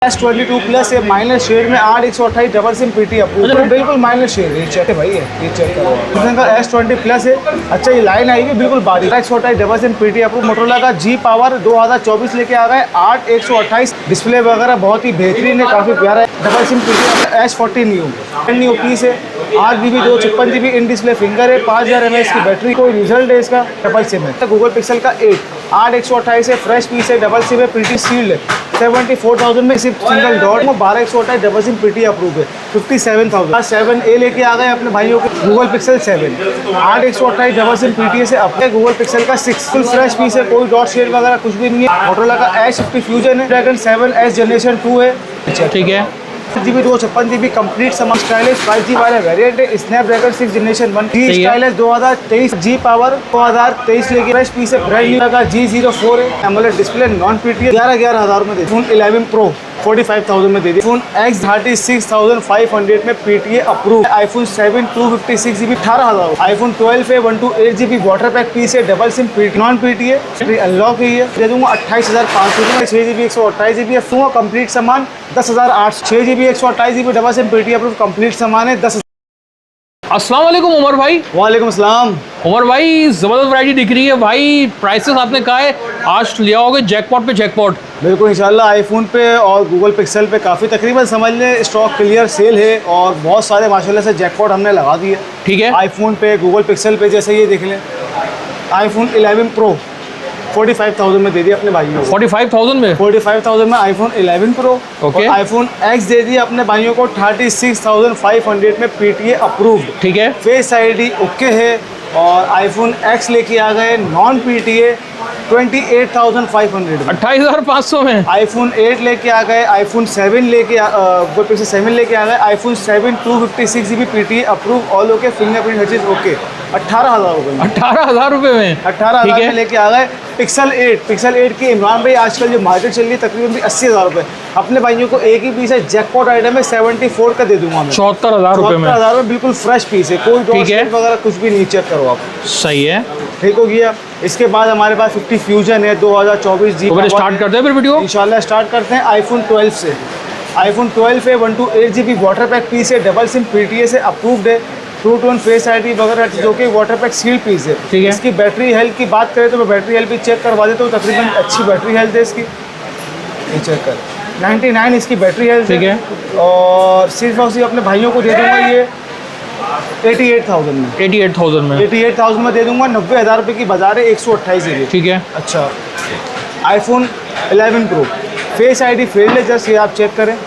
S22 plus है minus shade में 8/128 double sim PT approve है, बिल्कुल माइनस शेड। ये चेक है भाई, ये चेक करो। सैमसंग का S20 प्लस है। अच्छा ये लाइन आएगी बिल्कुल बारीक। 8/128 double sim PT approve. Motorola का G पावर 2024 लेके आ गए 8/128। डिस्प्ले वगैरह बहुत ही बेहतरीन है, काफी प्यारा है। Double sim PT S40 new piece है। 8GB 256GB in display finger है। 5000 mAh की बैटरी। कोई रिजल्ट है इसका। डबल सिम है। गूगल पिक्सल का 8/128 है। फ्रेश पीस है। डबल सिम है। पीटी सील्ड है। 74,000 में सिर्फ सिंगल डॉट में 12/128 डबल सिम पीटी अप्रूव है। 57,000। 7A लेके आ गए अपने भाइयों के Google pixel 7 8/128 double sim PT से अपने गूगल पिक्सल का 6 फुल फ्रेश पीस है। कोई डॉट शेड वगैरह कुछ भी नहीं है। मोटरोला का S50 फ्यूजन है। ड्रैगन 7S जनरेशन 2 है। ठीक है। 8GB 256GB कंप्लीट सामान। स्टाइलिश 5G वाला वेरिएंट है। Snapdragon 6 generation 1 stylish 2023 G power 2023 लेके फ्रेश पीस है। ब्रांड न्यू का G04 है। एमोलेड डिस्प्ले नॉन पीटी 11,000 में दे। फोन 11 प्रो 45,000 में दे दी। फोन X 36,500 में PTA approve. IPhone 7 256GB 18,000। IPhone 12 है 128GB वाटर पैक पीस है। Double sim PT non PTA unlock है। दे दूंगा 28,500 में। 6GB 128GB फोन कंप्लीट सामान 10,800। 6GB 128GB double sim PT approve complete सामान है 10। अस्सलाम वालेकुम उमर भाई। वालेकुम सलाम। उमर भाई जबरदस्त वैरायटी दिख रही है भाई। प्राइसेस आपने कहा है आज लिया होगा जैकपॉट पे जैकपॉट। बिल्कुल इंशाल्लाह आईफोन पे और गूगल पिक्सल पे काफ़ी तकरीबन समझ लें स्टॉक क्लियर सेल है और बहुत सारे माशाल्लाह से जैकपॉट हमने लगा दिए। ठीक है। आईफोन पे गूगल पिक्सल पे जैसे ये देख लें आईफोन 11 प्रो 45,000 में दे दिया अपने भाइयों को। 45,000 में 45,000 में iPhone 11 pro. Okay. IPhone X दे दिया अपने भाइयों को 36,500 में PTA अप्रूव्ड। ठीक है। फेस ID ओके है। और आईफोन X लेके आ गए नॉन PTA 28,500 28,500 में। आईफोन 8 लेके आ गए। आईफोन 7 लेके गूगल पिक्सल 7 लेके आ गए। IPhone 7 256GB PTA approve all okay fingerprint हर चीज ओके 18,000 रुपये में। 18,000 रुपये में 18,000 में लेके आ गए। पिक्सल 8 की इमरान भाई आजकल जो मार्केट चल रही है तकरीबन भी 80,000 रुपये। अपने भाइयों को एक ही पीस है जैकपॉट आइटम है 74 का दे दूंगा मैं। 74,000 रुपये में। 74,000 में बिल्कुल फ्रेश पीस है। कोई डॉट वगैरह कुछ भी नहीं चेक करो आप। सही है। ठीक हो गया। इसके बाद हमारे पास 50 फ्यूजन है 2024 जी। तो स्टार्ट करते हैं फिर वीडियो इंशाल्लाह स्टार्ट करते हैं आईफोन 12 से। आईफोन 12 है 128GB वाटर पैक पीस है। डबल सिम PTA से अप्रूव्ड है। ट्रू टोन फेस ID वगैरह जो कि वाटर पैक सील पीस है। ठीक है। इसकी बैटरी हेल्थ की बात करें तो मैं बैटरी हेल्थ भी चेक करवा देता हूँ। तकरीबन अच्छी बैटरी हेल्थ है इसकी। ये चेक कर 99 इसकी बैटरी हेल्थ। ठीक है। और सिर्फ और सिर्फ अपने भाइयों को दे दूँगा ये 88,000 में। 88,000 में 88,000 में दे दूंगा। 90,000 रुपये की बाजार है 128GB। ठीक है। अच्छा iPhone 11 pro face ID failed है जस्ट ये आप चेक करें।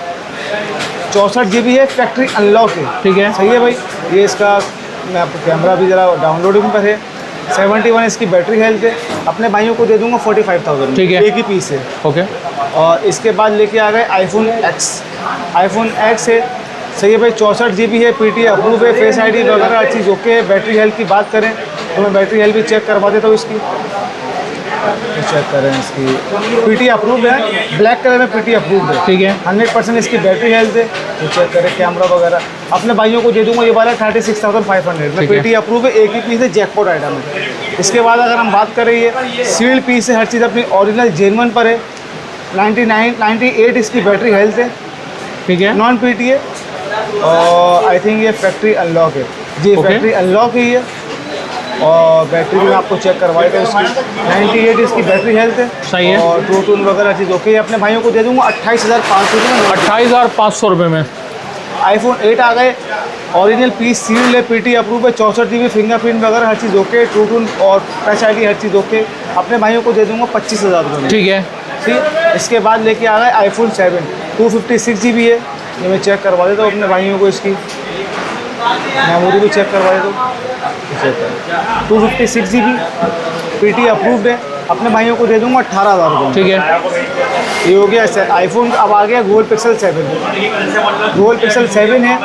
64GB है। फैक्ट्री अनलॉक है। ठीक है। सही है भाई। ये इसका मैं आपको कैमरा भी ज़रा डाउनलोडिंग पर है। 71 इसकी बैटरी हेल्थ है। अपने भाइयों को दे दूंगा 45,000। ठीक है। एक ही पीस है। ओके। और इसके बाद लेके आ गए आईफोन X। आईफोन X है। सही है भाई। 64GB है। PTA अप्रूव है। फेस ID वगैरह हर चीज़ ओके है। बैटरी हेल्थ की बात करें तो मैं बैटरी हेल्थ भी चेक करवा देता हूँ इसकी। चेक करें इसकी PTA अप्रूव है। ब्लैक कलर में PTA अप्रूव है। ठीक है। 100% इसकी बैटरी हेल्थ है। तो चेक करें कैमरा वगैरह अपने भाइयों को दे दूंगा। ये वाला 36,500 में PTA अप्रूव है। एक ही पीस है जैकपॉट आइटम है। इसके बाद अगर हम बात करें ये सील्ड पीस है। हर चीज़ अपनी ओरिजिनल जेन्युइन पर है। 98 इसकी बैटरी हेल्थ है। ठीक है। नॉन PTA और आई थिंक ये फैक्ट्री अनलॉक है जी। फैक्ट्री अनलॉक है ये। और बैटरी भी मैं आपको चेक करवाई था इसकी 98 इसकी बैटरी हेल्थ है। सही है। और ट्रू टोन वगैरह चीज़ ओके। अपने भाइयों को दे दूंगा 28,500 में। 28,500 रुपये में आईफोन 8 आ गए। ओरिजिनल पीस सील्ड है। PTA अप्रूव है। 64GB फिंगरप्रिंट वगैरह हर चीज़ ओके। ट्रू टोन और टच ID हर चीज़ ओके। अपने भाइयों को दे दूंगा 25,000 रुपये में। ठीक है। ठीक। इसके बाद लेके आ गए आईफोन 7 256GB है। ये मैं चेक करवा देता हूँ अपने भाइयों को। इसकी मेमोरी भी चेक करवा देता हूँ। 256GB PTA अप्रूव्ड है। अपने भाइयों को दे दूंगा 18,000 रुपये। ठीक है। ये हो गया आईफोन। अब आ गया गूगल पिक्सल 7। गूगल पिक्सल 7 है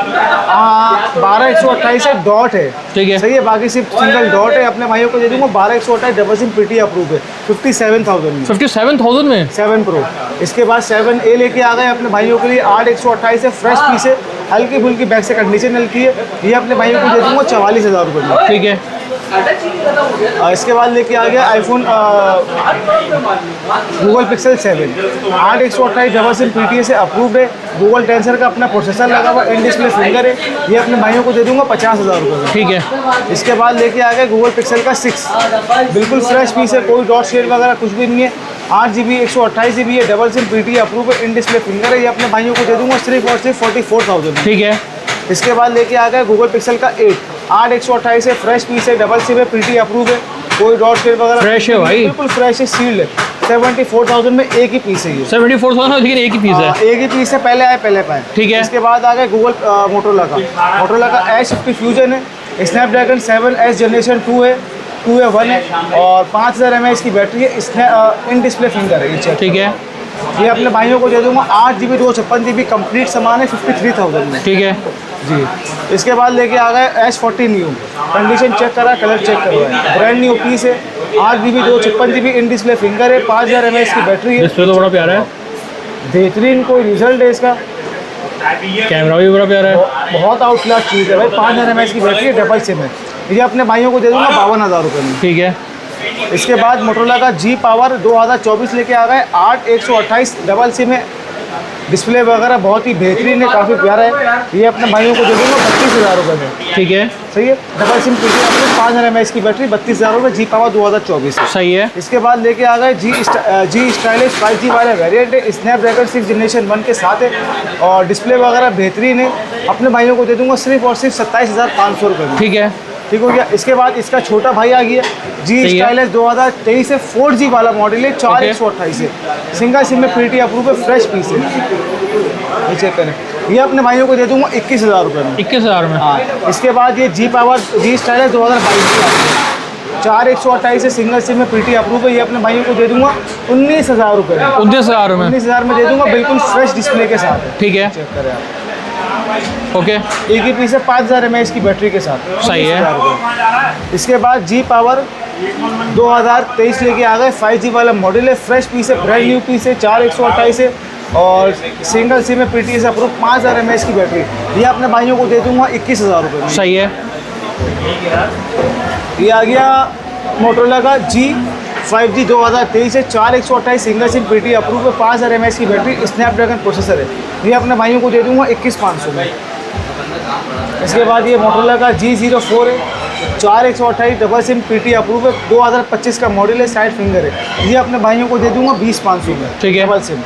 12/128 है डॉट है। ठीक है। सही है। बाकी सिर्फ सिंगल डॉट है। अपने भाइयों को दे दूंगा 12/128 डबल सिम PTA अप्रूव है 57,000 में। 57,000 में 7 प्रो। इसके बाद 7A लेके आ गए अपने भाइयों के लिए 8/128 है। फ्रेश पीस है। हल्की फुल्की बैक से कंडीशन हल्की है। ये अपने भाइयों को दे दूंगा 44,000 रुपये में। ठीक है। इसके बाद लेके आ गया iPhone Google pixel 7 8/128 double SIM PTA से अप्रूव्ड है। गूगल टेंसर का अपना प्रोसेसर लगा हुआ, इन डिस्प्ले फिंगर है। ये अपने भाइयों को दे दूंगा 50,000 रुपये में। ठीक है। इसके बाद लेके आ गया गूगल पिक्सल का 6, बिल्कुल फ्रेश पीस है, कोई डॉट शेड वगैरह कुछ भी नहीं है। 8GB 128GB है, डबल सिम PTA अप्रूव है, इन डिस्प्ले फिंगर है। ये अपने भाइयों को दे दूंगा सिर्फ और सिर्फ 44,000 में। ठीक है। इसके बाद लेके आ गया गूगल पिक्सल का 8 8/128 है, फ्रेश पीस है, डबल सिम है, PTA अप्रूव है, कोई डॉट शेड वगैरह फ्रेश है भाई, बिल्कुल फ्रेश है, सील्ड है। 74,000 में एक ही पीस है ये। 74,000 लेकिन एक ही पीस है। एक ही पीस है, पहले आए पहले पाए। ठीक है। इसके बाद आ गया गूगल मोटोरोला का S50 फ्यूजन है, स्नैपड्रैगन 7S जनरेशन 2 है, 2 है 1 है और 5000 mAh की बैटरी है। इन डिस्प्ले फिंगर है ये। ठीक है। ये अपने भाइयों को दे दूंगा 8GB 256GB कंप्लीट सामान है 53,000 में। ठीक है जी। इसके बाद लेके आ गए S40 न्यू, कंडीशन चेक करा, कलर चेक करवाया, ब्रांड न्यू पीस है, 8GB 256GB in display finger है, 5000 mAh की बैटरी है। डिस्प्ले तो बड़ा प्यारा है, बेहतरीन कोई रिजल्ट है इसका, कैमरा भी बड़ा प्यारा है, बहुत आउटक्लास चीज़ है भाई। 5000 mAh की बैटरी है, डबल सिम है। ये अपने भाइयों को दे दूंगा 52,000 रुपये में। ठीक है। इसके बाद मोटोरोला का G पावर 2024 लेके आ गए, 8/128 डबल सिम है, डिस्प्ले वगैरह बहुत ही बेहतरीन है, काफ़ी प्यारा है। ये अपने भाइयों को दे दूंगा 32,000 रुपये में। ठीक है। सही है। डबल सिम PTA अपने 5000 mAh की बैटरी, 32,000 रुपये, G पावर 2024। सही है। इसके बाद लेके आ गए जी स्टाइलिश 5G वाला वेरिएंट है, स्नैपड्रैगन 6 जनरेशन 1 के साथ है और डिस्प्ले वगैरह बेहतरीन है। अपने भाइयों को दे दूंगा सिर्फ और सिर्फ 27,500 रुपये में। ठीक है। ठीक हो गया। इसके बाद इसका छोटा भाई आ गया जी स्टाइलिश 2023 से 4G वाला मॉडल है, 4/128 है, सिंगल सिम में PTA अप्रूव है, फ्रेश पीस है। ये चेक करें, ये अपने भाइयों को दे दूंगा 21,000 रुपये में। 21,000 में। हाँ। इसके बाद ये जी स्टाइलिश 2022 की आती है, 4/128 है, सिंगल सिम में PTA अप्रूव है। ये अपने भाइयों को दे दूंगा 19,000 रुपये में। 19,000 में। 19,000 में दे दूंगा, बिल्कुल फ्रेश डिस्प्ले के साथ है। ठीक है। चेक करें आप, ओके। एक ही पीस है, 5000 mAh की बैटरी के साथ। सही है। इसके बाद जी पावर 2023 लेके आ गए, 5G वाला मॉडल है, फ्रेश पीस है, ब्रांड न्यू पीस है, 4/128 है और सिंगल सिम में PTA से अप्रूव, 5000 mAh की बैटरी। ये अपने भाइयों को दे दूंगा 21,000 रुपये में। सही है। ये आ गया मोटोरोला का G5G 2023 है, 4/128 सिंगल सिम PTA अप्रूव है, 5000 mAh की बैटरी, स्नैपड्रैगन प्रोसेसर है। ये अपने भाइयों को दे दूंगा 21,500 में। इसके बाद ये मोटोरोला का G04 है, 4/128 डबल सिम PTA अप्रूव है, 2025 का मॉडल है, साइड फिंगर है। ये अपने भाइयों को दे दूंगा 20,500 में। ठीक है। Double SIM.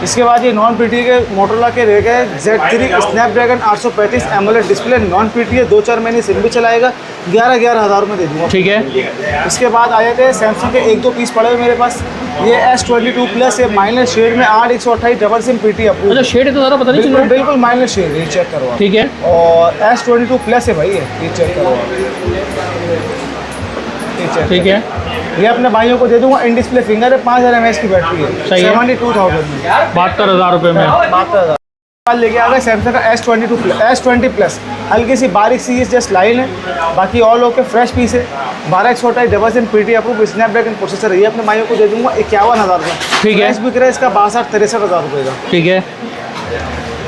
इसके बाद ये नॉन PTA के मोटोरोला के रह गए Z3 Snapdragon 835 AMOLED display, non PTA, 2-4 महीने सिम भी चलाएगा, 11,000 में दे दूंगा। ठीक है। इसके बाद आ जाते हैं सैमसंग के 1-2 पीस पड़े हुए मेरे पास। ये S22 प्लस है, माइनर शेड में, 8/128 डबल सिम PTA अप्रूव। अच्छा, शेड है तो ज़्यादा पता नहीं चल रहा है। बिल्कुल माइनर शेड है, ये चेक करो आप। ठीक है। और S22 प्लस है भाई, ये चेक करो आप। ये चेक ठीक है। ये अपने भाइयों को दे दूंगा, इन डिस्प्ले फिंगर है, 5000 mAh की बैटरी है, सही है। 72,000 में। 72,000 रुपये में। 72,000 लेके आ गए सैमसंग का S20 प्लस, हल्की सी बारीक सी ये जस्ट लाइन है, बाकी ऑल ओके, फ्रेश पीस है, 12/128 double SIM PTA approve, Snapdragon processor है। ये अपने भाइयों को दे दूंगा 51,000 का। ठीक है। प्राइस बिक रहा है इसका 62-63,000 रुपये का। ठीक है।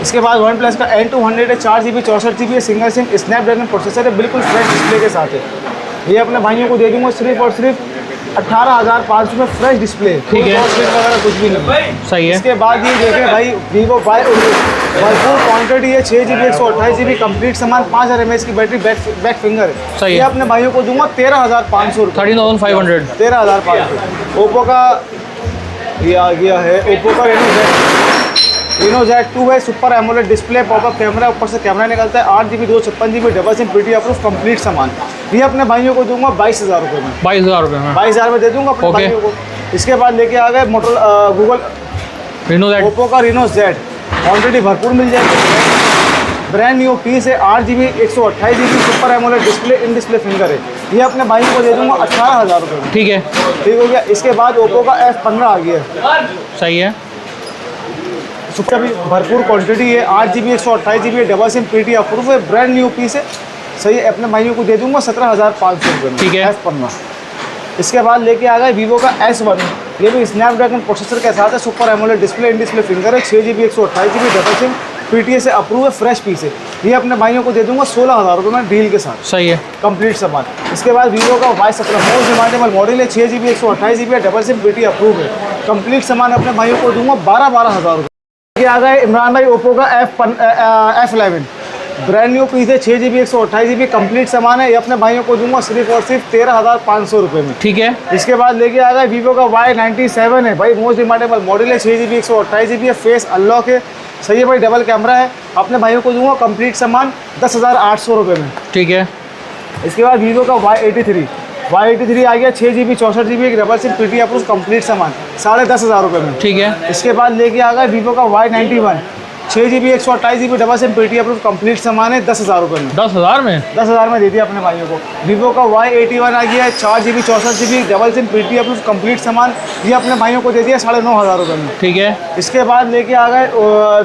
इसके बाद वन प्लस का N200 है, 4GB 64GB है, सिंगल सिम, स्नैपड्रैगन प्रोसेसर है, बिल्कुल फ्रेश डिस्प्ले के साथ है। ये अपने भाइयों को दे दूंगा सिर्फ और सिर्फ 18,500 में, फ्रेश डिस्प्ले। ठीक है। वगैरह कुछ भी नहीं। सही है। इसके बाद ये देखें भाई Vivo Y19, भरपूर क्वांटिटी है, 6GB 128GB कंप्लीट सामान, 5000 mAh की बैटरी, बैक फिंगर है। सही है। ये अपने भाइयों को दूंगा 13,500 रुपये। 13,500। 13,500। ओप्पो का ये आ गया है, ओप्पो का Reno Z2 है, super AMOLED display, popup camera, ऊपर से कैमरा निकलता है, 8GB 256GB double SIM PTA approve, complete सामान। ये अपने भाइयों को दूंगा 22,000 रुपये में। 22,000 रुपये में। 22,000 में दे दूंगा अपने ओके। भाइयों को। इसके बाद लेके आ गए गूगल Reno Z। ओप्पो का Reno Z, क्वान्टिटी भरपूर मिल जाएगी, ब्रांड न्यू पीस है, 8GB 128GB super AMOLED display, in display finger है। ये अपने भाइयों को दे दूंगा 18,000 रुपये में। ठीक है। ठीक हो गया। इसके बाद ओप्पो का F15 आ गया है, सही है। उसका भी भरपूर क्वांटिटी है, 8GB 128GB double SIM PTA approve है, ब्रांड न्यू पीस है, सही है। अपने भाइयों को दे दूंगा 17,500 रुपये में। ठीक है। F15। इसके बाद लेके आ गए वीवो का S1, ये भी स्नैपड्रैगन प्रोसेसर के साथ है, super AMOLED display, in display finger है, 6GB 128GB double SIM PTA से अप्रूव है, फ्रेश पीस है। ये अपने भाइयों को दे दूंगा 16,000 रुपये में डील के साथ, सही है। कंप्लीट सामान। इसके बाद वीवो का Y17 मोस्ट डिमांडेबल मॉडल है, 6GB 128GB double SIM PT approve है। कंप्लीट सामान अपने भाइयों को दूंगा 12,000 रुपये। ये आ गए इमरान भाई ओप्पो का F11 ब्रांड न्यू पीस है, 6GB 128GB कंप्लीट सामान है। ये अपने भाइयों को दूंगा सिर्फ और सिर्फ 13,500 रुपये में। ठीक है। इसके बाद लेके आ गए वीवो का Y97 है भाई, मोस्ट डिमांडेबल मॉडल है, 6GB 128GB है, फेस अनलॉक है, सही है भाई, डबल कैमरा है। अपने भाइयों को दूंगा कंप्लीट सामान 10,800 रुपये में। ठीक है। इसके बाद वीवो का Y83 आ गया, 6GB 64GB double SIM PT approve complete सामान 10,500 रुपये में। ठीक है। इसके बाद लेके आ गए वीवो का Y91 6GB 128GB double SIM PT approve complete सामान है 10,000 रुपये में। 10,000 में? 10,000 में दे दिया अपने भाइयों को। वीवो का Y81 आ गया है, 4GB 64GB double SIM PT approve complete सामान, ये अपने भाइयों को दे दिया 9,500 रुपये में। ठीक है। इसके बाद लेके आ गए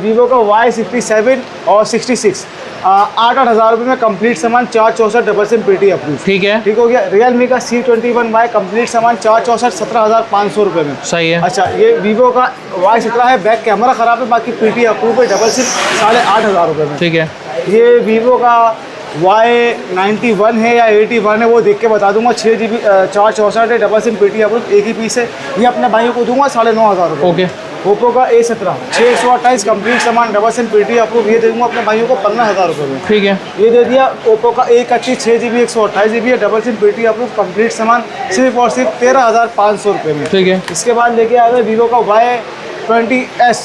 वीवो का Y67 और 66 8,000 रुपये में कंप्लीट सामान, 464 डबल सिम PT अप्रूव। ठीक है। ठीक हो गया। रियलमी का C21Y कंप्लीट सामान 464 17,500 रुपये में। सही है। अच्छा, ये वीवो का Y17 है, बैक कैमरा ख़राब है, बाकी PT अप्रूव है, डबल सिम 8,500 रुपये में। ठीक है। ये वीवो का Y91 है या 81 है वो देख के बता दूंगा, 6GB 464 है, डबल सिम PT अप्रूव, एक ही पीस है, ये अपने भाइयों को दूंगा 9,500 रुपये। ओके। ओप्पो का A17 628 कंप्लीट सामान डबल सिम PT अप्रूव, ये दे दूंगा अपने भाइयों को 15,000 रुपये में। ठीक है। ये दे दिया। ओप्पो का A31 6GB 128GB है, double SIM PT approve complete सामान सिर्फ और सिर्फ 13,500 रुपये में। ठीक है। इसके बाद लेके आ गए वीवो का Y20S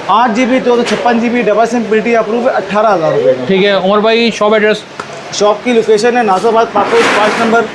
8GB 256GB double SIM PT approve है 18,000 रुपये में। ठीक है। उमर भाई शॉप एड्रेस? शॉप की लोकेशन है Nazabad park 5 number,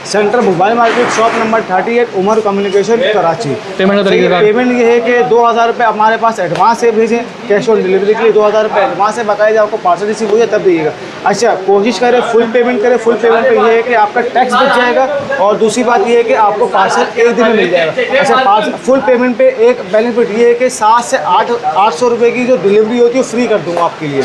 centre mobile market, shop number 38, Umar communication Karachi. Payment का तरीका? पेमेंट ये है कि 2,000 रुपये हमारे पास एडवांस से भेजें, कैश ऑन डिलीवरी के लिए 2,000 रुपये एडवांस है, बकायदा आपको पार्सल रिसीव हो जाए तब दीजिएगा। अच्छा, कोशिश करें फुल पेमेंट करें। फुल पेमेंट पे ये है कि आपका टैक्स बच जाएगा, और दूसरी बात ये है कि आपको पार्सल एक दिन में मिल जाएगा। अच्छा, पार्सल फुल पेमेंट पे एक बेनिफिट ये है कि 7 से 800 रुपये की जो डिलीवरी होती है वो फ्री कर दूँगा आपके लिए।